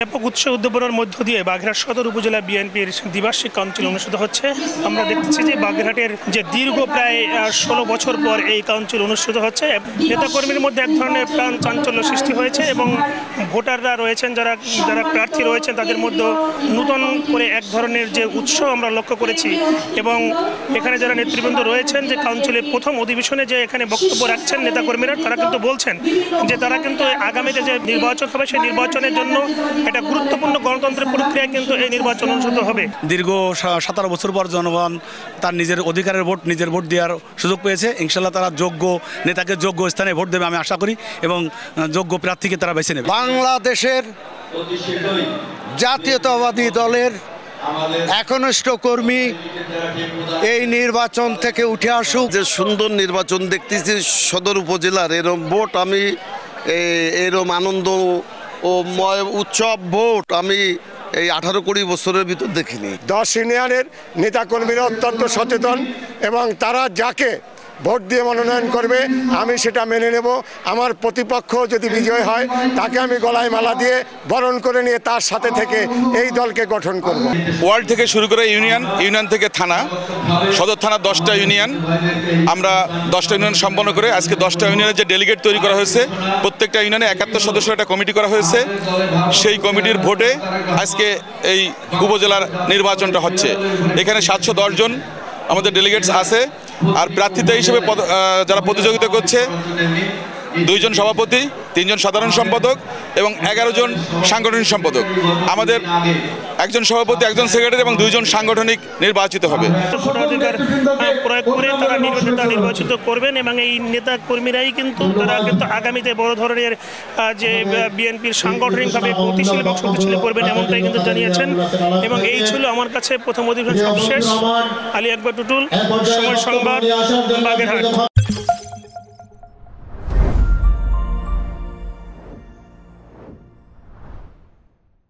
ব্যাপক উৎসব উদ্যাপনের মধ্য দিয়ে বাগেরহাট সদর উপজেলা বিএনপির দ্বিবার্ষিক কাউন্সিল অনুষ্ঠিত হচ্ছে। আমরা দেখতেছি যে বাগেরহাটের যে দীর্ঘ প্রায় 16 বছর পর এই কাউন্সিল অনুষ্ঠিত হচ্ছে। নেতাকর্মীর মধ্যে এক ধরনের প্রাণ চাঞ্চল্য সৃষ্টি হয়েছে এবং ভোটাররা রয়েছেন যারা প্রার্থী রয়েছেন তাদের মধ্যে নতুন করে এক ধরনের যে উৎসব আমরা লক্ষ্য করেছি। এবং এখানে যারা নেতৃবৃন্দ রয়েছেন যে কাউন্সিলের প্রথম অধিবেশনে যে এখানে বক্তব্য রাখছেন নেতাকর্মীরা, তারা কিন্তু বলছেন যে তারা কিন্তু আগামীতে যে নির্বাচন হবে সেই নির্বাচনের জন্য একটা গুরুত্বপূর্ণ গণতন্ত্রের প্রক্রিয়া কিন্তু এই নির্বাচন অনুষ্ঠিত হবে। দীর্ঘ 17 বছর পর জনগণ তার নিজের অধিকারের নিজের ভোট দেওয়ার সুযোগ পেয়েছে। ইনশাল্লাহ তারা যোগ্য নেতাকে যোগ্য স্থানে ভোট দেবে আমি আশা করি এবং যোগ্য প্রার্থীকে তারা বেছে নেবে। বাংলাদেশের জাতীয়তাবাদী দলের একনিষ্ঠ কর্মী এই নির্বাচন থেকে উঠে আসুক। যে সুন্দর নির্বাচন দেখতেছি সদর উপজেলার, এরম ভোট আমি এরম আনন্দ ও উৎসব ভোট আমি এই 18-20 বছরের ভিতর দেখিনি। 10 ইউনিয়নের নেতাকর্মীরা অত্যন্ত সচেতন এবং তারা যাকে ভোট দিয়ে মনোনয়ন করবে আমি সেটা মেনে নেব। আমার প্রতিপক্ষ যদি বিজয় হয় তাকে আমি গলায় মালা দিয়ে বরণ করে নিয়ে তার সাথে থেকে এই দলকে গঠন করব। ওয়ার্ড থেকে শুরু করে ইউনিয়ন থেকে থানা, সদর থানা 10টা ইউনিয়ন, আমরা 10টা ইউনিয়ন সম্পন্ন করে আজকে 10টা ইউনিয়নের যে ডেলিগেট তৈরি করা হয়েছে, প্রত্যেকটা ইউনিয়নে 71 সদস্যের একটা কমিটি করা হয়েছে। সেই কমিটির ভোটে আজকে এই উপজেলার নির্বাচনটা হচ্ছে। এখানে 710 জন আমাদের ডেলিগেটস আছে। আর প্রার্থীতা হিসেবে যারা প্রতিযোগিতা করছে 2 জন সভাপতি, 3 জন সাধারণ সম্পাদক এবং 11 জন সাংগঠনিক সম্পাদক। আমাদের 1 জন সভাপতি, 1 জন সেক্রেটারি এবং 2 জন সাংগঠনিক নির্বাচিত হবে। ভোটাধিকার প্রয়োগ করে তারা নির্বাচিত করবেন এবং এই নেতা কর্মীরাই কিন্তু তারা কিন্তু আগামীতে বড় ধরনের যে বিএনপির সাংগঠনিকভাবে গতিশীল এবং শক্তিশালী করবেন এমনটাই কিন্তু জানিয়েছেন। এবং এই ছিল আমার কাছে প্রথম অধিবেশন সবশেষ। আলী আকবর টুটুল, সময় সংবাদ, বাগেরহাট।